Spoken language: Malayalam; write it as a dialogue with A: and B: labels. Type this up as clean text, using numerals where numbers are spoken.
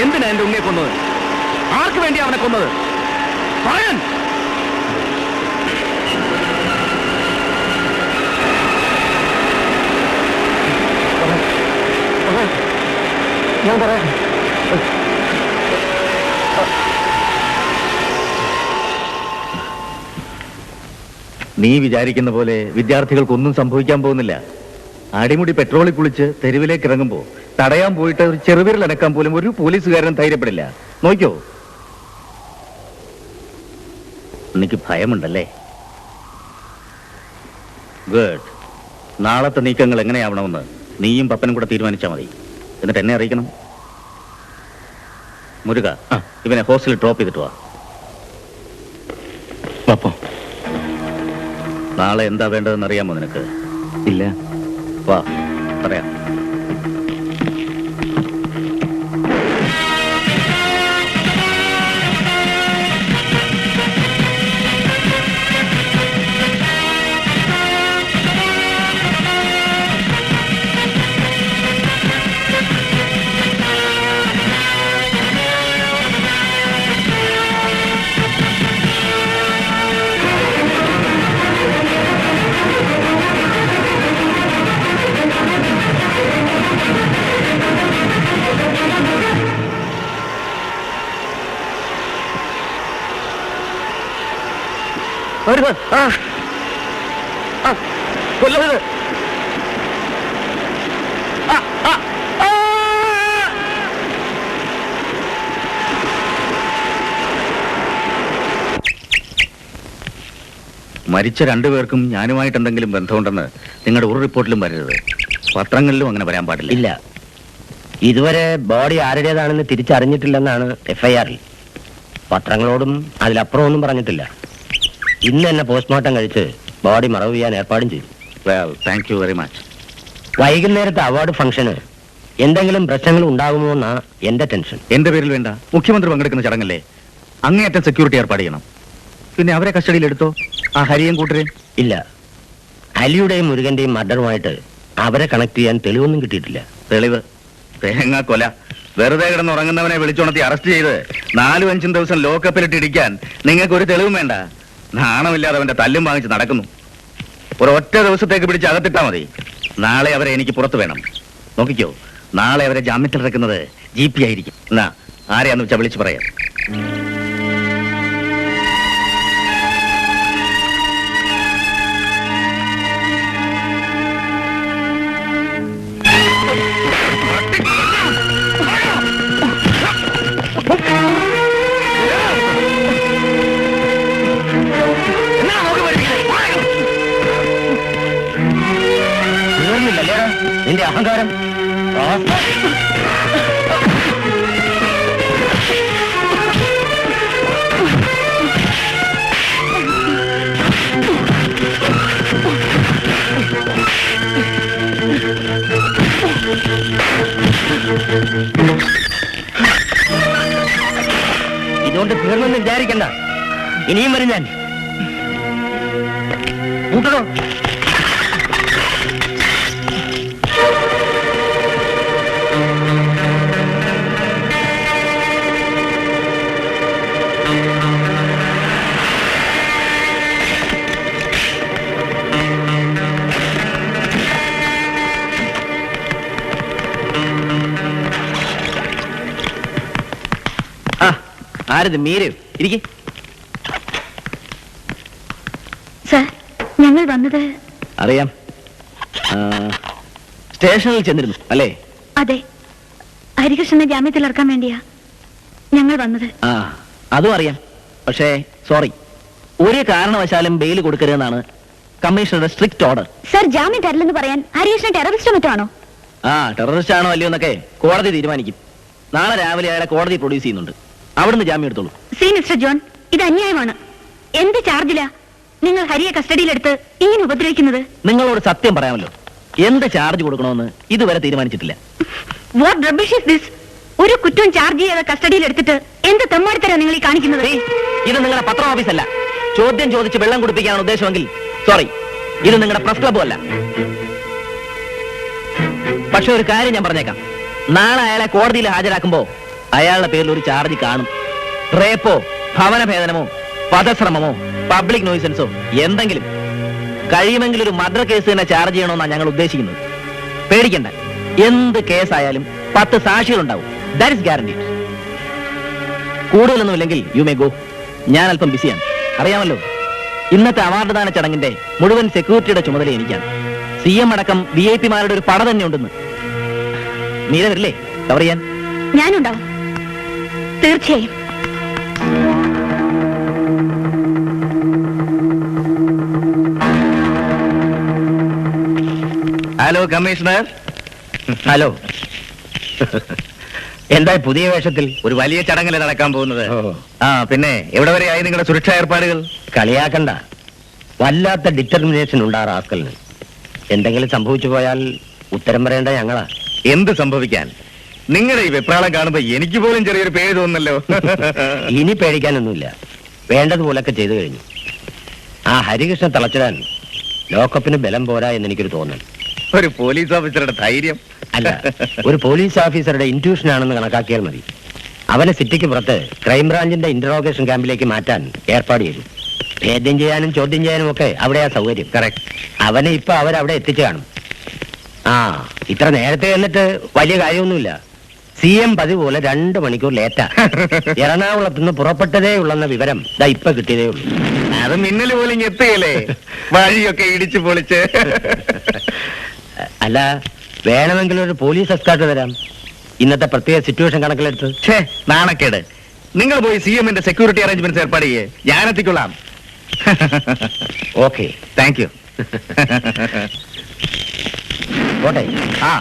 A: എന്തിനാ എന്റെ ഉണ്ണിയെ കൊന്നത്? ആർക്ക് വേണ്ടി അവനെ കൊന്നത്? പറയാൻ.
B: ഞാൻ പറയാം.
C: നീ വിചാരിക്കുന്ന പോലെ വിദ്യാർത്ഥികൾക്കൊന്നും സംഭവിക്കാൻ പോകുന്നില്ല. അടിമുടി പെട്രോളിൽ കുളിച്ച് തെരുവിലേക്ക് ഇറങ്ങുമ്പോ തടയാൻ പോയിട്ട് ഒരു ചെറുവിരൽ അനക്കാൻ പോലും ഒരു പോലീസുകാരൻ ധൈര്യപ്പെടില്ല. നോക്കിയോ, എനിക്ക് ഭയമുണ്ടല്ലേ? ഗുഡ്. നാളത്തെ നീക്കങ്ങൾ എങ്ങനെയാവണമെന്ന് നീയും പപ്പനും കൂടെ തീരുമാനിച്ചാൽ മതി. എന്നിട്ട് എന്നെ അറിയിക്കണം. മുരുക, ഇവനെ ഹോസ്റ്റലിൽ ഡ്രോപ്പ് ചെയ്തിട്ട് വാ.
A: പപ്പോ,
C: നാളെ എന്താ വേണ്ടതെന്ന് അറിയാമോ നിനക്ക്?
A: ഇല്ല.
C: വാ, പറയാം.
B: കൊല്ലരുത്.
C: മരിച്ച രണ്ടുപേർക്കും ഞാനുമായിട്ട് എന്തെങ്കിലും ബന്ധമുണ്ടെന്ന് നിങ്ങളുടെ ഒരു റിപ്പോർട്ടിലും വരരുത്. പത്രങ്ങളിലും അങ്ങനെ വരാൻ പാടില്ല.
B: ഇല്ല, ഇതുവരെ ബോഡി ആരുടേതാണെന്ന് തിരിച്ചറിഞ്ഞിട്ടില്ലെന്നാണ് FIR-ൽ. പത്രങ്ങളോടും അതിലപ്പുറം ഒന്നും പറഞ്ഞിട്ടില്ല. ഇന്ന് തന്നെ പോസ്റ്റ്മോർട്ടം കഴിച്ച് ബോഡി മറവ് ചെയ്യാൻ ഏർപ്പാടും ചെയ്തു.
C: Well, thank you very much.
B: വൈകുന്നേരത്തെ അവാർഡ് ഫംഗ്ഷന് എന്തെങ്കിലും പ്രശ്നങ്ങൾ ഉണ്ടാകുമോ എന്നാ എന്റെ ടെൻഷൻ.
C: എന്റെ പേരിൽ വേണ്ട. മുഖ്യമന്ത്രി പങ്കെടുക്കുന്ന ചടങ്ങല്ലേ, അങ്ങേയറ്റം സെക്യൂരിറ്റി ഏർപ്പാട് ചെയ്യണം. പിന്നെ അവരെ കസ്റ്റഡിയിൽ എടുത്തോ, ആ ഹരിയും കൂട്ടരെയും?
B: ഇല്ല, അലിയുടെയും മുരുകന്റെയും മർഡറുമായിട്ട് അവരെ കണക്ട് ചെയ്യാൻ തെളിവൊന്നും കിട്ടിയിട്ടില്ല.
C: തെളിവ്? തേങ്ങ കൊല. വെറുതെ കിടന്നുറങ്ങുന്നവനെ വിളിച്ചുണർത്തി അറസ്റ്റ് ചെയ്ത് 4-5 ദിവസം ലോക്കപ്പിലിട്ട് ഇടിക്കാൻ നിങ്ങൾക്ക് ഒരു തെളിവും വേണ്ട. നാണമില്ലാതെ അവന്റെ തല്ലും വാങ്ങിച്ച് നടക്കുന്നു. ഒരൊറ്റ ദിവസത്തേക്ക് പിടിച്ച് അകത്തിട്ടാ മതി. നാളെ അവരെ എനിക്ക് പുറത്ത് വേണം. നോക്കിക്കോ, നാളെ അവരെ ജാമ്യത്തിലിറക്കുന്നത് GP ആയിരിക്കും. എന്നാ ആരെയാന്ന് വെച്ചാൽ വിളിച്ചു പറയാം.
B: നിന്റെ അഹങ്കാരം. ഇതുകൊണ്ട് തീർന്നെന്ന് വിചാരിക്കണ്ട. ഇനിയും വരും ഞാൻ. കൂട്ടണോ? ആരത്? മീര ഇരിക്കെ.
D: സർ, ഞങ്ങൾ വന്നത്.
A: അറിയാം, സ്റ്റേഷനിൽ ചെന്നിരുന്നു അല്ലേ?
D: അതെ, ഹരികൃഷ്ണനെ ജാമ്യത്തിൽ ഇറക്കാൻ വേണ്ടിയാ ഞങ്ങൾ വന്നത്.
A: ആ, അതും അറിയാം. പക്ഷേ സോറി, ഒരു കാരണവശാലും ബെയിൽ കൊടുക്കരുതെന്നാണ് കമ്മീഷണറുടെ സ്ട്രിക്റ്റ് ഓർഡർ.
D: സർ, ജാമ്യം തരില്ലെന്ന് പറയാൻ ഹരികൃഷ്ണൻ ടെററിസ്റ്റ് മറ്റോ ആണോ?
A: ആ, ടെററിസ്റ്റ് ആണോ അല്ലയോ എന്നൊക്കെ കോടതി തീരുമാനിക്കും. നാളെ രാവിലെ അയാളെ കോടതി പ്രൊഡ്യൂസ് ചെയ്യുന്നുണ്ട്. അവിടുന്ന് ജാമ്യം എടുത്തോളൂ.
D: സി മിസ്റ്റർ ജോൺ, ഇത് അന്യായമാണ്. എന്ത് ചാർജിലാ നിങ്ങൾ ഹരിയെ കസ്റ്റഡിയിലെടുത്ത് ഇങ്ങനെ ഉപദ്രവിക്കുന്നത്?
A: നിങ്ങളോട് സത്യം പറയാമല്ലോ, എന്ത് ചാർജ് കൊടുക്കണമെന്ന് ഇതുവരെ തീരുമാനിച്ചിട്ടില്ല.
D: What rubbish is this? ഒരു കുറ്റവും ചാർജ് ചെയ്യാതെ കസ്റ്റഡിയിലെടുത്തിട്ട് എന്ത് തെമ്മാടിത്തരാ നിങ്ങൾ ഈ കാണിക്കുന്നത്?
A: ഇത് നിങ്ങളുടെ പത്രം ഓഫീസല്ല. ചോദ്യം ചോദിച്ച് വെള്ളം കുടിപ്പിക്കാനാണ് ഉദ്ദേശമെങ്കിൽ സോറി, ഇത് നിങ്ങളുടെ പ്രസ് ക്ലബും അല്ല. പക്ഷെ ഒരു കാര്യം ഞാൻ പറഞ്ഞേക്കാം, നാളെ അയാളെ കോടതിയിൽ ഹാജരാക്കുമ്പോ അയാളുടെ പേരിൽ ഒരു ചാർജ് കാണും. റേപ്പോ, ഭവനഭേദനമോ, വധശ്രമമോ, പബ്ലിക് നോയിസൻസോ എന്തെങ്കിലും. കഴിയുമെങ്കിൽ ഒരു മർഡർ കേസ് തന്നെ ചാർജ് ചെയ്യണമെന്നാണ് ഞങ്ങൾ ഉദ്ദേശിക്കുന്നത്. പേടിക്കണ്ട, എന്ത് കേസായാലും 10 സാക്ഷികളുണ്ടാവും. That is guarantee. കൂടുതലൊന്നും ഇല്ലെങ്കിൽ യു മേ ഗോ. ഞാൻ അല്പം ബിസിയാണ്, അറിയാമല്ലോ. ഇന്നത്തെ അവാർഡ് ദാന ചടങ്ങിന്റെ മുഴുവൻ സെക്യൂരിറ്റിയുടെ ചുമതല എനിക്കാണ്. CM അടക്കം VIP മാരുടെ ഒരു പട തന്നെ ഉണ്ടെന്ന്. മീര വരില്ലേ കവർ ചെയ്യാൻ?
D: ഞാനുണ്ടാവും, തീർച്ചയായും.
C: Hello commissioner.
B: ഹലോ. എന്താ പുതിയ വേഷത്തിൽ?
C: ഒരു വലിയ ചടങ്ങല്ലേ നടക്കാൻ പോകുന്നത്.
B: ഓ.
C: ആ, പിന്നെ എവിടെ വരെയായി നിങ്ങളുടെ സുരക്ഷാ ഏർപ്പാടുകൾ?
B: കളിയാക്കണ്ട. വല്ലാത്ത ഡിറ്റർമിനേഷൻ ഉണ്ട് ആ റാസ്കലിന്. എന്തെങ്കിലും സംഭവിച്ചു പോയാൽ ഉത്തരം പറയേണ്ട ഞങ്ങളാ.
C: എന്ത് സംഭവിക്കാൻ? നിങ്ങളുടെ ഈ വെപ്രാളം കാണുമ്പോ എനിക്ക് പോലും ചെറിയൊരു പേര് തോന്നുന്നല്ലോ.
B: ഇനി പേടിക്കാനൊന്നുമില്ല. വേണ്ടതുപോലൊക്കെ ചെയ്തു കഴിഞ്ഞു. ആ ഹരികൃഷ്ണൻ തളച്ചിടാൻ ലോക്കപ്പിന് ബലം പോരാ എന്ന് എനിക്കൊരു തോന്നൽ.
C: ഒരു പോലീസ് ഓഫീസറുടെ ധൈര്യം
B: അല്ല, ഒരു പോലീസ് ഓഫീസറുടെ ഇൻറ്റ്യൂഷൻ ആണെന്ന് കണക്കാക്കിയാൽ മതി. അവനെ സിറ്റിക്ക് പുറത്ത് ക്രൈംബ്രാഞ്ചിന്റെ ഇന്ററോഗേഷൻ ക്യാമ്പിലേക്ക് മാറ്റാൻ ഏർപ്പാട് ചെയ്തു. ഭേദ്യം ചെയ്യാനും ചോദ്യം ചെയ്യാനും ഒക്കെ അവിടെയാ സൗകര്യം.
C: കറക്റ്റ്.
B: അവനെ ഇപ്പൊ അവരവിടെ എത്തിച്ചു കാണും. ആ, ഇത്ര നേരത്തെ എന്നിട്ട് വലിയ കാര്യമൊന്നുമില്ല. CM പതിവ് പോലെ 2 മണിക്കൂർ ലേറ്റാ. എറണാകുളത്ത് നിന്ന് പുറപ്പെട്ടതേ ഉള്ളെന്ന വിവരം ദാ ഇപ്പൊ കിട്ടിയതേ ഉള്ളൂ.
C: അത് മിന്നൽ പോലും എത്തുകയല്ലേ, വഴിയൊക്കെ ഇടിച്ചു പൊളിച്ച്.
B: അല്ല, വേണമെങ്കിൽ ഒരു പോലീസ് എസ്കാർട്ട് തരാം, ഇന്നത്തെ പ്രത്യേക സിറ്റുവേഷൻ കണക്കിലെടുത്ത്.
C: ഛേ, നാണക്കേട്. നിങ്ങൾ പോയി CMന്റെ സെക്യൂരിറ്റി അറേഞ്ച്മെന്റ്സ് ഏർപ്പാട് ചെയ്യേ, ഞാൻ എത്തിക്കൊള്ളാം.
B: Okay,
C: thank you.
B: പോട്ടെ.
C: ആ